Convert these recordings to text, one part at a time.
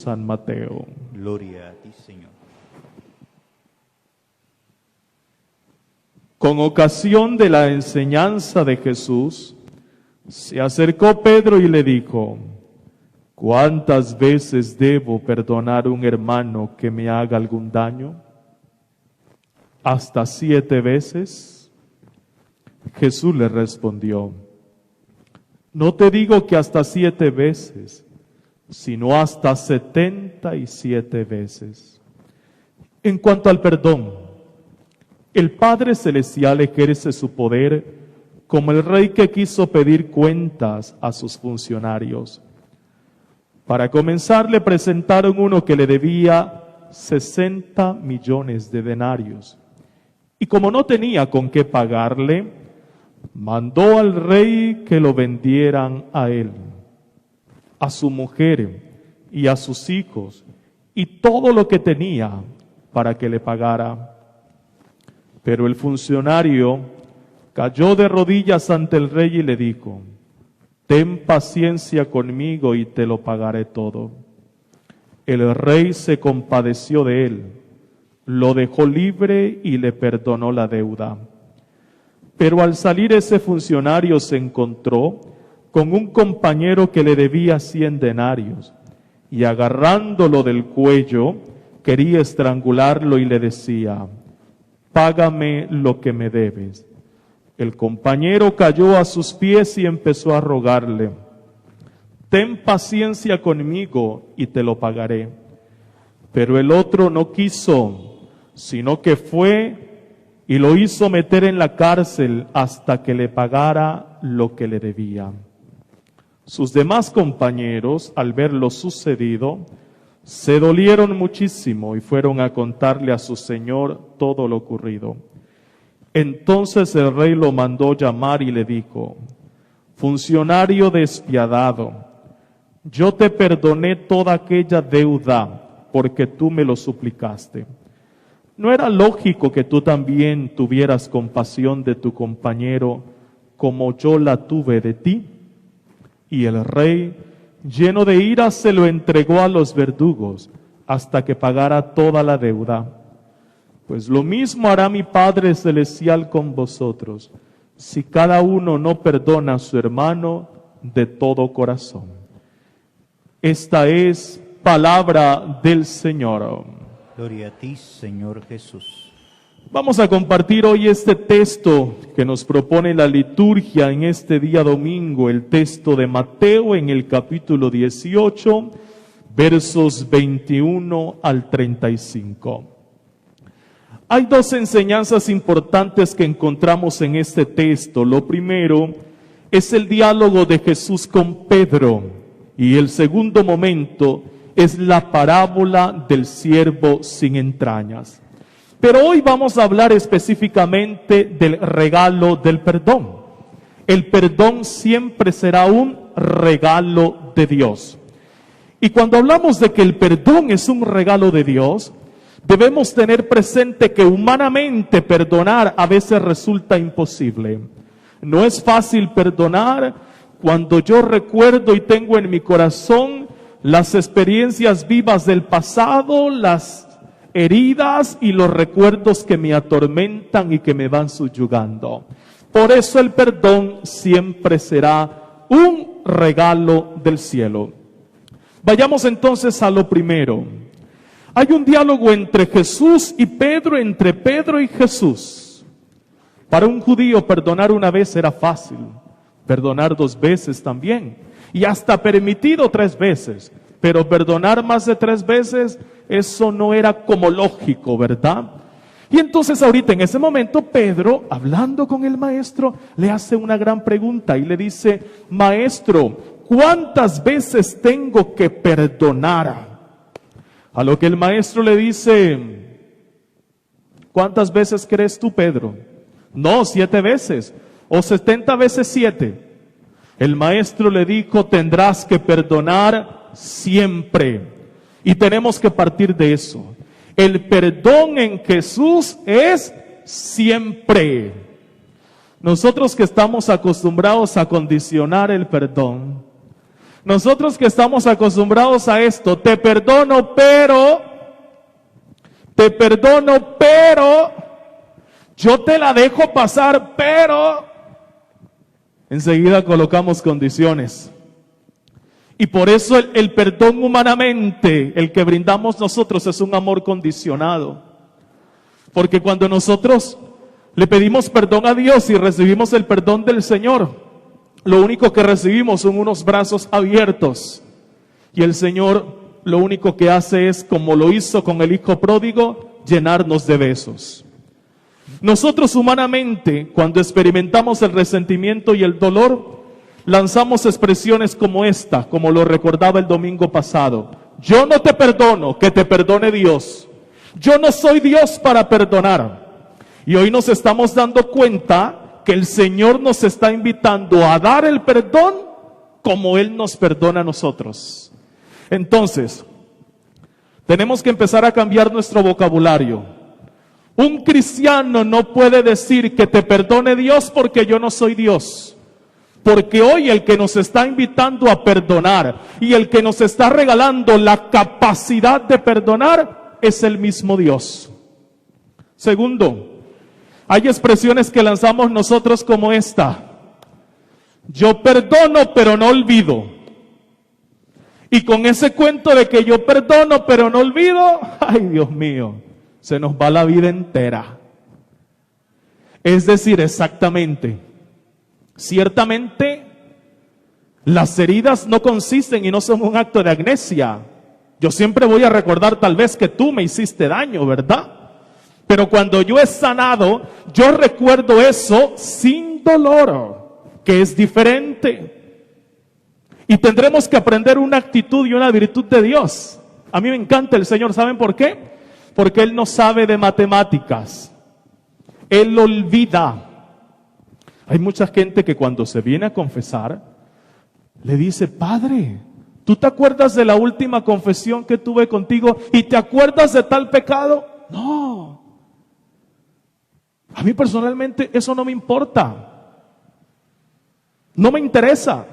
San Mateo. Gloria a ti, Señor. Con ocasión de la enseñanza de Jesús, se acercó Pedro y le dijo: ¿Cuántas veces debo perdonar a un hermano que me haga algún daño? ¿Hasta 7 veces? Jesús le respondió: No te digo que hasta 7 veces, sino hasta 77 veces. En cuanto al perdón, el Padre Celestial ejerce su poder como el rey que quiso pedir cuentas a sus funcionarios. Para comenzar, le presentaron uno que le debía 60 millones de denarios. Y como no tenía con qué pagarle, mandó al rey que lo vendieran a él, a su mujer y a sus hijos, y todo lo que tenía para que le pagara. Pero el funcionario cayó de rodillas ante el rey y le dijo: Ten paciencia conmigo y te lo pagaré todo. El rey se compadeció de él, lo dejó libre y le perdonó la deuda. Pero al salir ese funcionario se encontró con un compañero que le debía 100 denarios, y agarrándolo del cuello quería estrangularlo y le decía: Págame lo que me debes. El compañero cayó a sus pies y empezó a rogarle: Ten paciencia conmigo y te lo pagaré. Pero el otro no quiso, sino que fue y lo hizo meter en la cárcel hasta que le pagara lo que le debía. Sus demás compañeros, al ver lo sucedido, se dolieron muchísimo y fueron a contarle a su señor todo lo ocurrido. Entonces el rey lo mandó llamar y le dijo: Funcionario despiadado, yo te perdoné toda aquella deuda porque tú me lo suplicaste. ¿No era lógico que tú también tuvieras compasión de tu compañero como yo la tuve de ti? Y el rey, lleno de ira, se lo entregó a los verdugos hasta que pagara toda la deuda. Pues lo mismo hará mi Padre Celestial con vosotros, si cada uno no perdona a su hermano de todo corazón. Esta es palabra del Señor. Gloria a ti, Señor Jesús. Vamos a compartir hoy este texto que nos propone la liturgia en este día domingo, el texto de Mateo en el capítulo 18, versos 21 al 35. Hay 2 enseñanzas importantes que encontramos en este texto. Lo primero es el diálogo de Jesús con Pedro, y el segundo momento es la parábola del siervo sin entrañas. Pero hoy vamos a hablar específicamente del regalo del perdón. El perdón siempre será un regalo de Dios. Y cuando hablamos de que el perdón es un regalo de Dios, debemos tener presente que humanamente perdonar a veces resulta imposible. No es fácil perdonar cuando yo recuerdo y tengo en mi corazón las experiencias vivas del pasado, las heridas y los recuerdos que me atormentan y que me van subyugando. Por eso el perdón siempre será un regalo del cielo. Vayamos entonces a lo primero. Hay un diálogo entre Jesús y Pedro, entre Pedro y Jesús. Para un judío perdonar una vez era fácil, perdonar 2 veces también, y hasta permitido 3 veces. Pero perdonar más de 3 veces, eso no era como lógico, ¿verdad? Y entonces ahorita en ese momento Pedro, hablando con el maestro, le hace una gran pregunta y le dice: Maestro, ¿cuántas veces tengo que perdonar? A lo que el maestro le dice: ¿cuántas veces crees tú, Pedro? No, 7 veces, o 70 veces 7. El maestro le dijo: tendrás que perdonar siempre. Y tenemos que partir de eso. El perdón en Jesús es siempre. Nosotros que estamos acostumbrados a condicionar el perdón, Nosotros que estamos acostumbrados a esto, te perdono, pero, yo te la dejo pasar, pero, enseguida colocamos condiciones. Y por eso el perdón humanamente, el que brindamos nosotros, es un amor condicionado. Porque cuando nosotros le pedimos perdón a Dios y recibimos el perdón del Señor, lo único que recibimos son unos brazos abiertos. Y el Señor lo único que hace es, como lo hizo con el hijo pródigo, llenarnos de besos. Nosotros humanamente, cuando experimentamos el resentimiento y el dolor, lanzamos expresiones como esta, como lo recordaba el domingo pasado. Yo no te perdono, que te perdone Dios. Yo no soy Dios para perdonar. Y hoy nos estamos dando cuenta que el Señor nos está invitando a dar el perdón como Él nos perdona a nosotros. Entonces, tenemos que empezar a cambiar nuestro vocabulario. Un cristiano no puede decir que te perdone Dios porque yo no soy Dios. Porque hoy el que nos está invitando a perdonar y el que nos está regalando la capacidad de perdonar es el mismo Dios. Segundo, hay expresiones que lanzamos nosotros como esta. Yo perdono pero no olvido. Y con ese cuento de que yo perdono pero no olvido, ay Dios mío, se nos va la vida entera. Es decir, exactamente. Ciertamente, las heridas no consisten y no son un acto de amnesia. Yo siempre voy a recordar tal vez que tú me hiciste daño, ¿verdad? Pero cuando yo he sanado, yo recuerdo eso sin dolor, que es diferente. Y tendremos que aprender una actitud y una virtud de Dios. A mí me encanta el Señor, ¿saben por qué? Porque Él no sabe de matemáticas. Él olvida. Hay mucha gente que cuando se viene a confesar, le dice, Padre, ¿tú te acuerdas de la última confesión que tuve contigo y te acuerdas de tal pecado? No. A mí personalmente eso no me importa. No me interesa.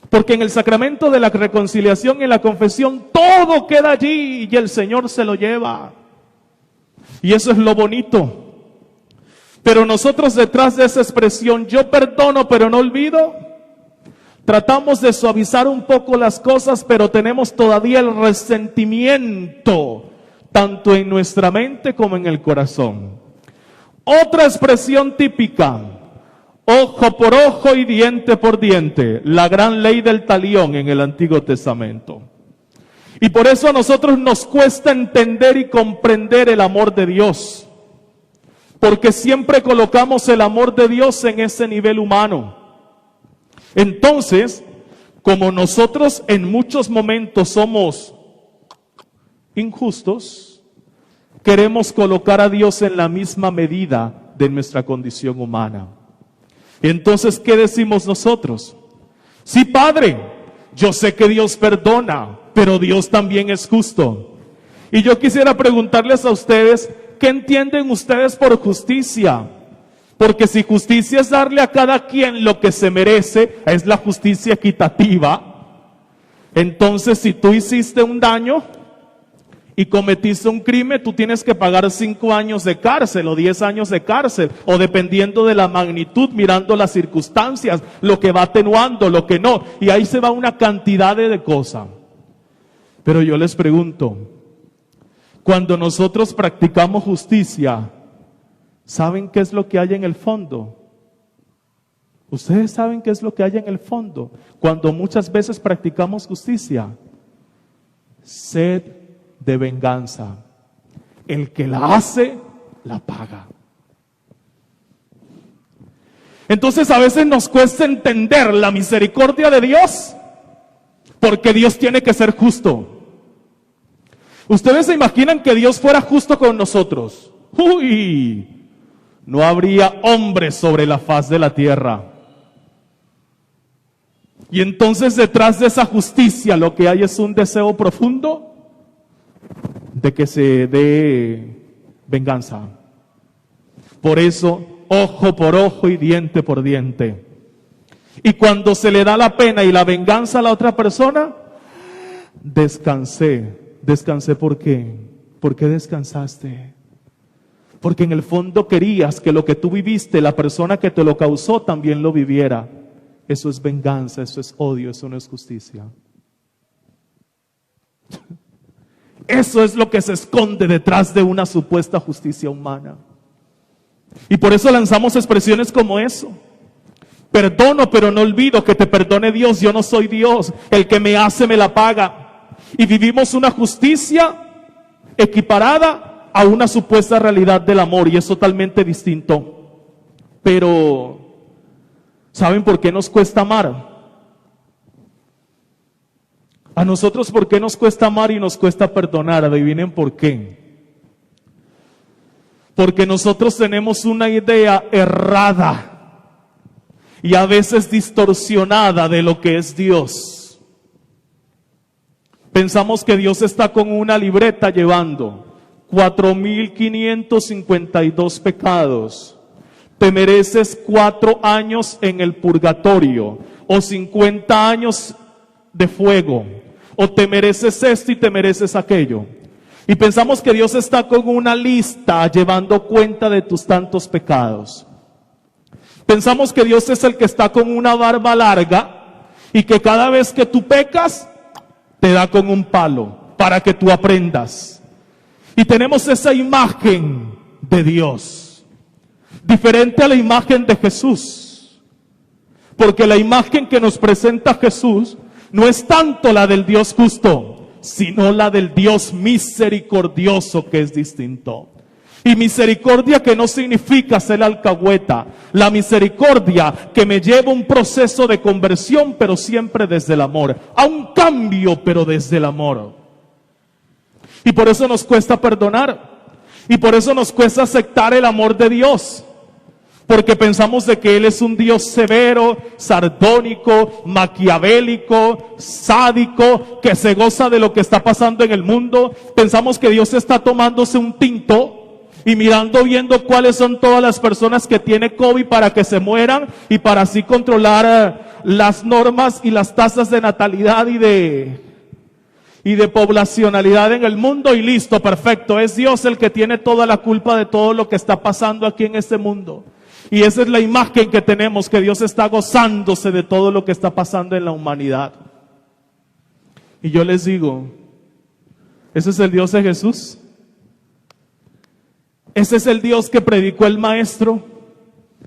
Porque en el sacramento de la reconciliación y la confesión, todo queda allí y el Señor se lo lleva. Y eso es lo bonito. Pero nosotros detrás de esa expresión, yo perdono pero no olvido, tratamos de suavizar un poco las cosas, pero tenemos todavía el resentimiento, tanto en nuestra mente como en el corazón. Otra expresión típica, ojo por ojo y diente por diente, la gran ley del talión en el Antiguo Testamento. Y por eso a nosotros nos cuesta entender y comprender el amor de Dios. Porque siempre colocamos el amor de Dios en ese nivel humano. Entonces, como nosotros en muchos momentos somos injustos, queremos colocar a Dios en la misma medida de nuestra condición humana. Entonces, ¿qué decimos nosotros? Sí, Padre, yo sé que Dios perdona, pero Dios también es justo. Y yo quisiera preguntarles a ustedes, ¿qué entienden ustedes por justicia? Porque si justicia es darle a cada quien lo que se merece, es la justicia equitativa. Entonces, si tú hiciste un daño y cometiste un crimen, tú tienes que pagar 5 años de cárcel o 10 años de cárcel, o dependiendo de la magnitud, mirando las circunstancias, lo que va atenuando, lo que no, y ahí se va una cantidad de cosas. Pero yo les pregunto, cuando nosotros practicamos justicia, ¿saben qué es lo que hay en el fondo? Ustedes saben qué es lo que hay en el fondo. Cuando muchas veces practicamos justicia, sed de venganza. El que la hace, la paga. Entonces a veces nos cuesta entender la misericordia de Dios, porque Dios tiene que ser justo. ¿Ustedes se imaginan que Dios fuera justo con nosotros? ¡Uy! No habría hombres sobre la faz de la tierra. Y entonces detrás de esa justicia lo que hay es un deseo profundo de que se dé venganza. Por eso, ojo por ojo y diente por diente. Y cuando se le da la pena y la venganza a la otra persona, descansé. ¿Descansé por qué? ¿Por qué descansaste? Porque en el fondo querías que lo que tú viviste, la persona que te lo causó también lo viviera. Eso es venganza, eso es odio, eso no es justicia. Eso es lo que se esconde detrás de una supuesta justicia humana. Y por eso lanzamos expresiones como eso. Perdono, pero no olvido. Que te perdone Dios, yo no soy Dios. El que me hace me la paga. Y vivimos una justicia equiparada a una supuesta realidad del amor, y es totalmente distinto. Pero ¿saben por qué nos cuesta amar? A nosotros, ¿por qué nos cuesta amar y nos cuesta perdonar? Adivinen por qué. Porque nosotros tenemos una idea errada y a veces distorsionada de lo que es Dios. Pensamos que Dios está con una libreta llevando 4.552 pecados. Te mereces 4 años en el purgatorio o 50 años de fuego, o te mereces esto y te mereces aquello. Y pensamos que Dios está con una lista llevando cuenta de tus tantos pecados. Pensamos que Dios es el que está con una barba larga y que cada vez que tú pecas te da con un palo para que tú aprendas. Y tenemos esa imagen de Dios, diferente a la imagen de Jesús. Porque la imagen que nos presenta Jesús no es tanto la del Dios justo, sino la del Dios misericordioso, que es distinto. Y misericordia que no significa ser alcahueta. La misericordia que me lleva a un proceso de conversión, pero siempre desde el amor. A un cambio, pero desde el amor. Y por eso nos cuesta perdonar. Y por eso nos cuesta aceptar el amor de Dios. Porque pensamos de que Él es un Dios severo, sardónico, maquiavélico, sádico, que se goza de lo que está pasando en el mundo. Pensamos que Dios está tomándose un tinto y viendo cuáles son todas las personas que tienen COVID para que se mueran y para así controlar las normas y las tasas de natalidad y de poblacionalidad en el mundo, y listo, perfecto. Es Dios el que tiene toda la culpa de todo lo que está pasando aquí en este mundo. Y esa es la imagen que tenemos, que Dios está gozándose de todo lo que está pasando en la humanidad. Y yo les digo, ¿ese es el Dios de Jesús? ¿Ese es el Dios que predicó el Maestro?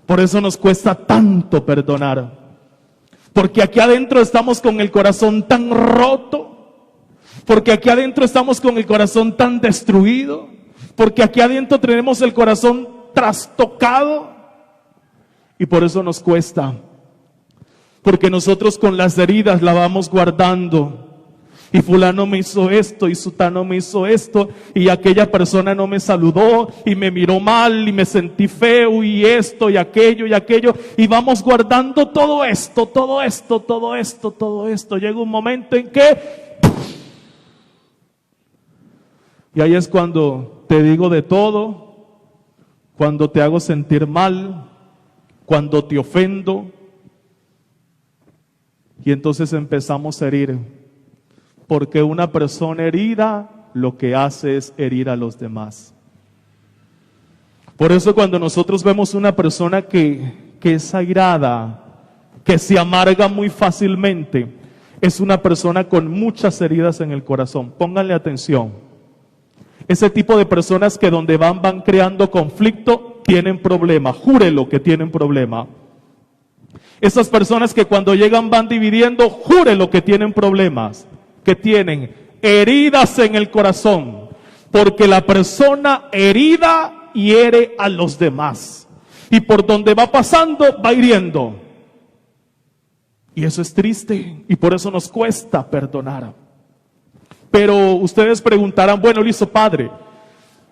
Por eso nos cuesta tanto perdonar. Porque aquí adentro estamos con el corazón tan roto. Porque aquí adentro estamos con el corazón tan destruido. Porque aquí adentro tenemos el corazón trastocado. Y por eso nos cuesta. Porque nosotros con las heridas la vamos guardando. Y fulano me hizo esto, y sutano me hizo esto, y aquella persona no me saludó, y me miró mal, y me sentí feo, y esto, y aquello, y vamos guardando todo esto, todo esto, todo esto, todo esto. Llega un momento en que... Y ahí es cuando te digo de todo, cuando te hago sentir mal, cuando te ofendo, y entonces empezamos a herir. Porque una persona herida lo que hace es herir a los demás. Por eso cuando nosotros vemos una persona que es airada, que se amarga muy fácilmente, es una persona con muchas heridas en el corazón. Pónganle atención. Ese tipo de personas que donde van creando conflicto, tienen problema. Júrelo que tienen problema. Esas personas que cuando llegan van dividiendo, júrelo que tienen problemas. Que tienen heridas en el corazón, porque la persona herida hiere a los demás, y por donde va pasando va hiriendo, y eso es triste, y por eso nos cuesta perdonar. Pero ustedes preguntarán, bueno, listo, Padre,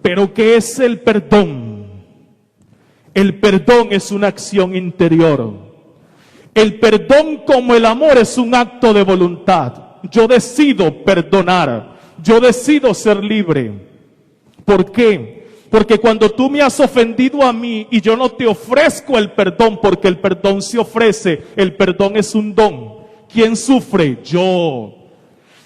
¿pero qué es el perdón? El perdón es una acción interior. El perdón, como el amor, es un acto de voluntad. Yo decido perdonar, yo decido ser libre. ¿Por qué? Porque cuando tú me has ofendido a mí y yo no te ofrezco el perdón, porque el perdón se ofrece, el perdón es un don. ¿Quién sufre? Yo.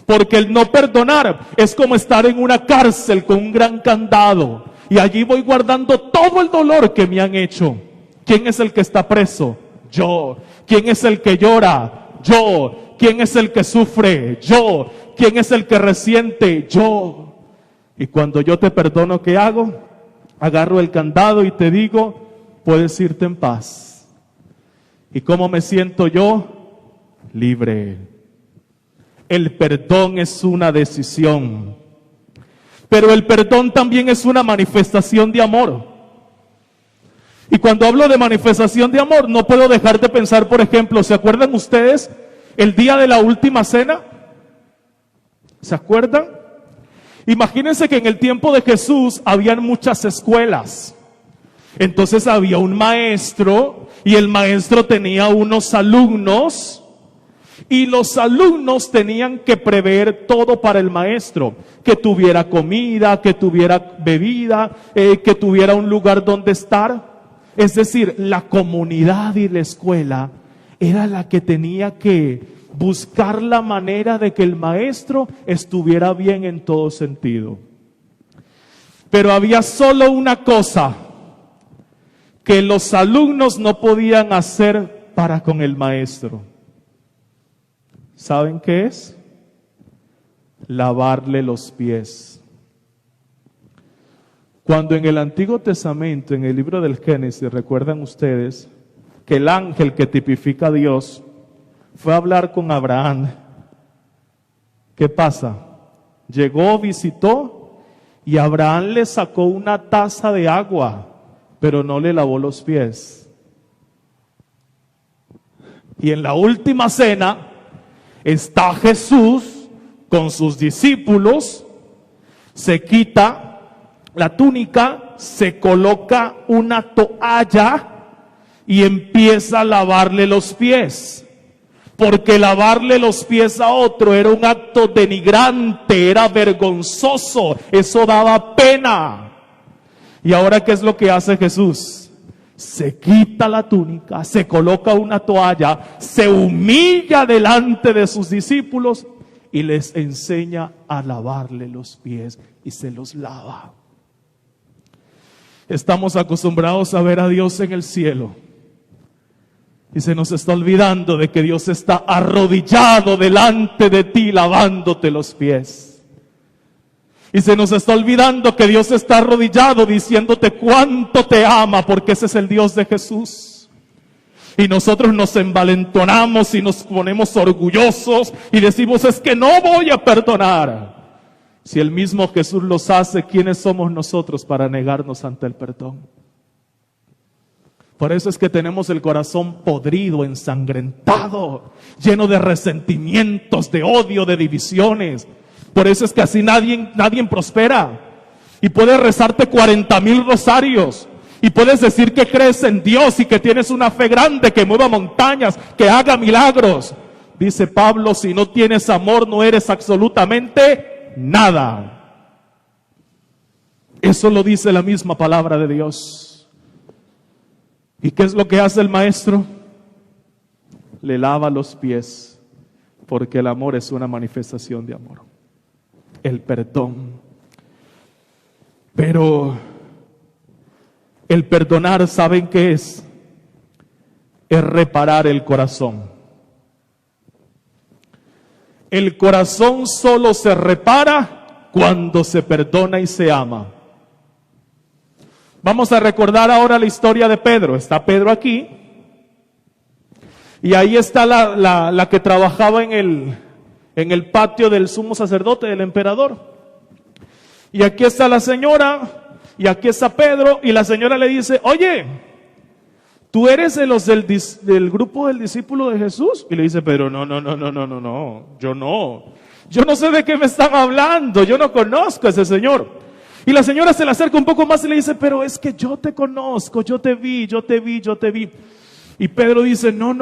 Porque el no perdonar es como estar en una cárcel con un gran candado. Y allí voy guardando todo el dolor que me han hecho. ¿Quién es el que está preso? Yo. ¿Quién es el que llora? Yo. ¿Quién es el que sufre? Yo. ¿Quién es el que resiente? Yo. Y cuando yo te perdono, ¿qué hago? Agarro el candado y te digo, puedes irte en paz. ¿Y cómo me siento yo? Libre. El perdón es una decisión. Pero el perdón también es una manifestación de amor. Y cuando hablo de manifestación de amor, no puedo dejar de pensar, por ejemplo, ¿se acuerdan ustedes el día de la última cena? ¿Se acuerdan? Imagínense que en el tiempo de Jesús habían muchas escuelas. Entonces había un maestro y el maestro tenía unos alumnos y los alumnos tenían que prever todo para el maestro. Que tuviera comida, que tuviera bebida, que tuviera un lugar donde estar. Es decir, la comunidad y la escuela era la que tenía que buscar la manera de que el maestro estuviera bien en todo sentido. Pero había solo una cosa que los alumnos no podían hacer para con el maestro. ¿Saben qué es? Lavarle los pies. Cuando en el Antiguo Testamento, en el libro del Génesis, recuerdan ustedes que el ángel que tipifica a Dios fue a hablar con Abraham. ¿Qué pasa? Llegó, visitó y Abraham le sacó una taza de agua, pero no le lavó los pies. Y en la última cena está Jesús con sus discípulos, se quita la túnica, se coloca una toalla y empieza a lavarle los pies. Porque lavarle los pies a otro era un acto denigrante, era vergonzoso, eso daba pena. Y ahora, ¿qué es lo que hace Jesús? Se quita la túnica, se coloca una toalla, se humilla delante de sus discípulos y les enseña a lavarle los pies y se los lava. Estamos acostumbrados a ver a Dios en el cielo. Y se nos está olvidando de que Dios está arrodillado delante de ti lavándote los pies. Y se nos está olvidando que Dios está arrodillado diciéndote cuánto te ama, porque ese es el Dios de Jesús. Y nosotros nos envalentonamos y nos ponemos orgullosos y decimos, es que no voy a perdonar. Si el mismo Jesús los hace, ¿quiénes somos nosotros para negarnos ante el perdón? Por eso es que tenemos el corazón podrido, ensangrentado, lleno de resentimientos, de odio, de divisiones. Por eso es que así nadie prospera. Y puedes rezarte 40,000 rosarios. Y puedes decir que crees en Dios y que tienes una fe grande, que mueva montañas, que haga milagros. Dice Pablo, si no tienes amor no eres absolutamente nada. Eso lo dice la misma palabra de Dios. ¿Y qué es lo que hace el maestro? Le lava los pies, porque el amor es una manifestación de amor. El perdón. Pero el perdonar, ¿saben qué es? Es reparar el corazón. El corazón solo se repara cuando se perdona y se ama. Vamos a recordar ahora la historia de Pedro. Está Pedro aquí. Y ahí está la que trabajaba en el patio del sumo sacerdote, del emperador. Y aquí está la señora, y aquí está Pedro, y la señora le dice, oye, ¿tú eres de los del grupo del discípulo de Jesús? Y le dice Pedro, no, yo no sé de qué me están hablando, yo no conozco a ese señor. Y la señora se le acerca un poco más y le dice, pero es que yo te conozco, yo te vi. Y Pedro dice, no,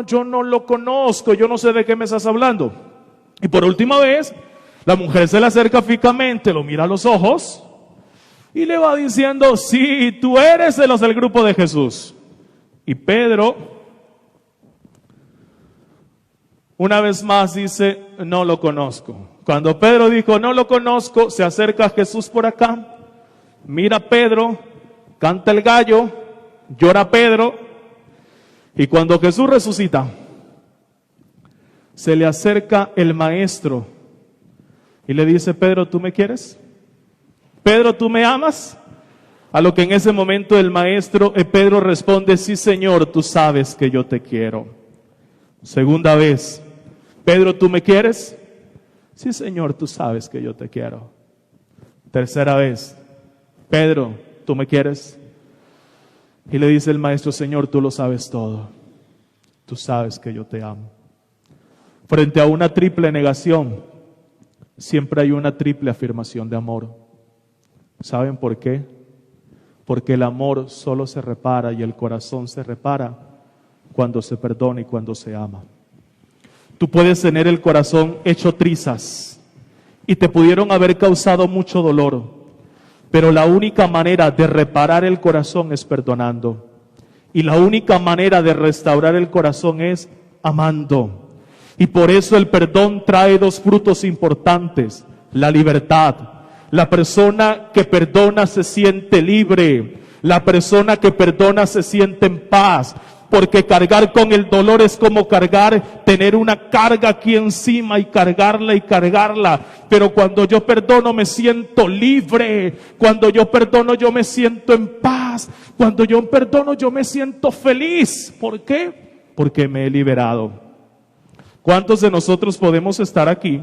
yo no lo conozco, yo no sé de qué me estás hablando. Y por última vez, la mujer se le acerca fijamente, lo mira a los ojos Y le va diciendo, sí, tú eres de los del grupo de Jesús. Y Pedro, una vez más dice, no lo conozco. Cuando Pedro dijo, no lo conozco, se acerca a Jesús por acá, mira a Pedro, canta el gallo, llora Pedro, y cuando Jesús resucita, se le acerca el maestro y le dice, Pedro, ¿tú me quieres? Pedro, ¿tú me amas? A lo que en ese momento el maestro, Pedro responde, sí Señor, tú sabes que yo te quiero. Segunda vez, Pedro, ¿tú me quieres? Sí Señor, tú sabes que yo te quiero. Tercera vez, Pedro, ¿tú me quieres? Y le dice el maestro, Señor, tú lo sabes todo. Tú sabes que yo te amo. Frente a una triple negación, siempre hay una triple afirmación de amor. ¿Saben por qué? Porque el amor solo se repara y el corazón se repara cuando se perdona y cuando se ama. Tú puedes tener el corazón hecho trizas y te pudieron haber causado mucho dolor, pero la única manera de reparar el corazón es perdonando. Y la única manera de restaurar el corazón es amando. Y por eso el perdón trae dos frutos importantes: la libertad. La persona que perdona se siente libre. La persona que perdona se siente en paz. Porque cargar con el dolor es como tener una carga aquí encima y cargarla. Pero cuando yo perdono me siento libre. Cuando yo perdono yo me siento en paz. Cuando yo perdono yo me siento feliz. ¿Por qué? Porque me he liberado. ¿Cuántos de nosotros podemos estar aquí?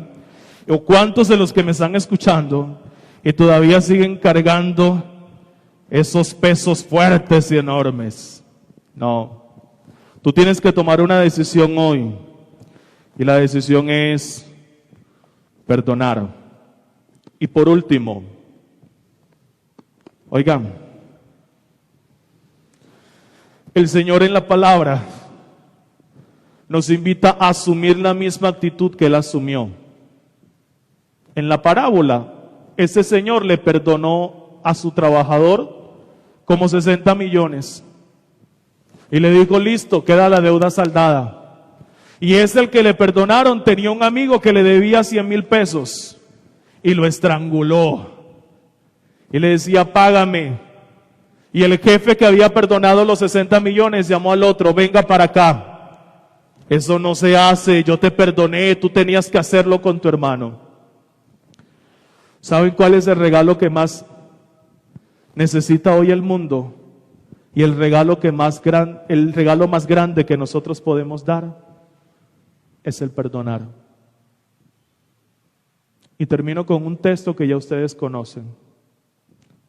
¿O cuántos de los que me están escuchando y todavía siguen cargando esos pesos fuertes y enormes? No. Tú tienes que tomar una decisión hoy. Y la decisión es perdonar. Y por último, oigan, el Señor en la palabra nos invita a asumir la misma actitud que Él asumió. En la parábola, ese Señor le perdonó a su trabajador como 60 millones. Y le dijo, listo, queda la deuda saldada. Y es el que le perdonaron, tenía un amigo que le debía 100,000 pesos. Y lo estranguló. Y le decía, págame. Y el jefe que había perdonado los 60 millones llamó al otro, venga para acá. Eso no se hace, yo te perdoné, tú tenías que hacerlo con tu hermano. ¿Saben cuál es el regalo que más necesita hoy el mundo? Y el regalo más grande que nosotros podemos dar es el perdonar. Y termino con un texto que ya ustedes conocen.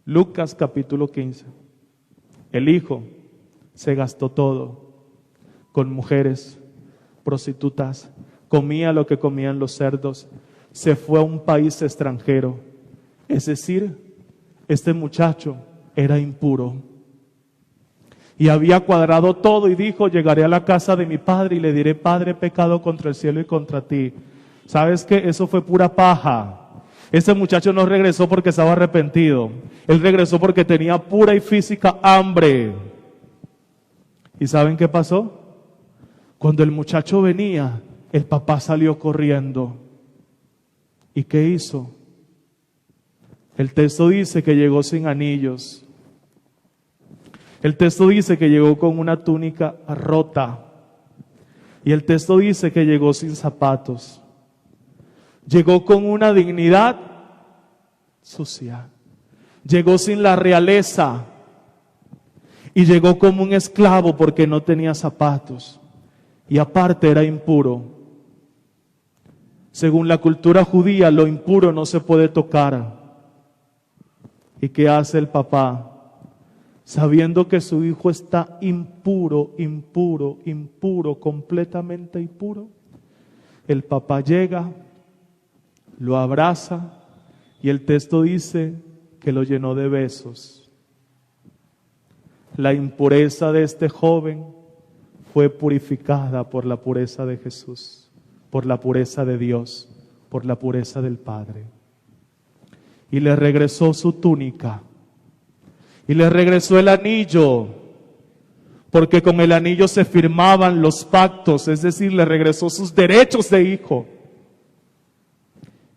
Lucas capítulo 15. El hijo se gastó todo con mujeres, prostitutas, comía lo que comían los cerdos, se fue a un país extranjero. Es decir, este muchacho era impuro. Y había cuadrado todo y dijo, llegaré a la casa de mi padre y le diré, Padre, he pecado contra el cielo y contra ti. ¿Sabes qué? Eso fue pura paja. Ese muchacho no regresó porque estaba arrepentido. Él regresó porque tenía pura y física hambre. ¿Y saben qué pasó? Cuando el muchacho venía, el papá salió corriendo. ¿Y qué hizo? El texto dice que llegó sin anillos. El texto dice que llegó con una túnica rota. Y el texto dice que llegó sin zapatos. Llegó con una dignidad sucia. Llegó sin la realeza. Y llegó como un esclavo porque no tenía zapatos. Y aparte era impuro. Según la cultura judía, lo impuro no se puede tocar. ¿Y qué hace el papá? Sabiendo que su hijo está impuro, completamente impuro, el papá llega, lo abraza y el texto dice que lo llenó de besos. La impureza de este joven fue purificada por la pureza de Jesús, por la pureza de Dios, por la pureza del Padre. Y le regresó su túnica Y le regresó el anillo, porque con el anillo se firmaban los pactos, es decir, le regresó sus derechos de hijo.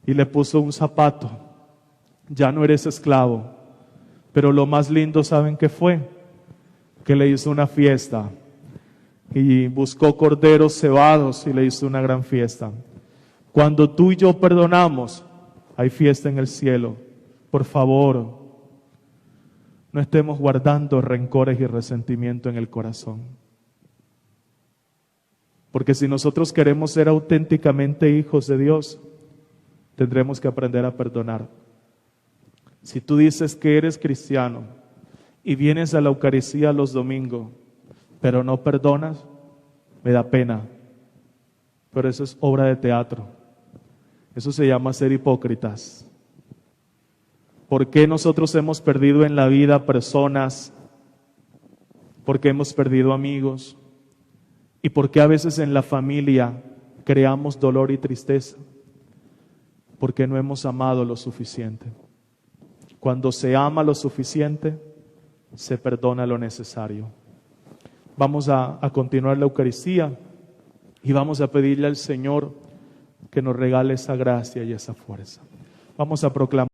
Y le puso un zapato. Ya no eres esclavo. Pero lo más lindo, ¿saben qué fue? Que le hizo una fiesta. Y buscó corderos cebados y le hizo una gran fiesta. Cuando tú y yo perdonamos, hay fiesta en el cielo. Por favor, no estemos guardando rencores y resentimiento en el corazón. Porque si nosotros queremos ser auténticamente hijos de Dios, tendremos que aprender a perdonar. Si tú dices que eres cristiano y vienes a la Eucaristía los domingos, pero no perdonas, me da pena. Pero eso es obra de teatro. Eso se llama ser hipócritas. ¿Por qué nosotros hemos perdido en la vida personas? ¿Por qué hemos perdido amigos? ¿Y por qué a veces en la familia creamos dolor y tristeza? Porque no hemos amado lo suficiente. Cuando se ama lo suficiente, se perdona lo necesario. Vamos a continuar la Eucaristía y vamos a pedirle al Señor que nos regale esa gracia y esa fuerza. Vamos a proclamar.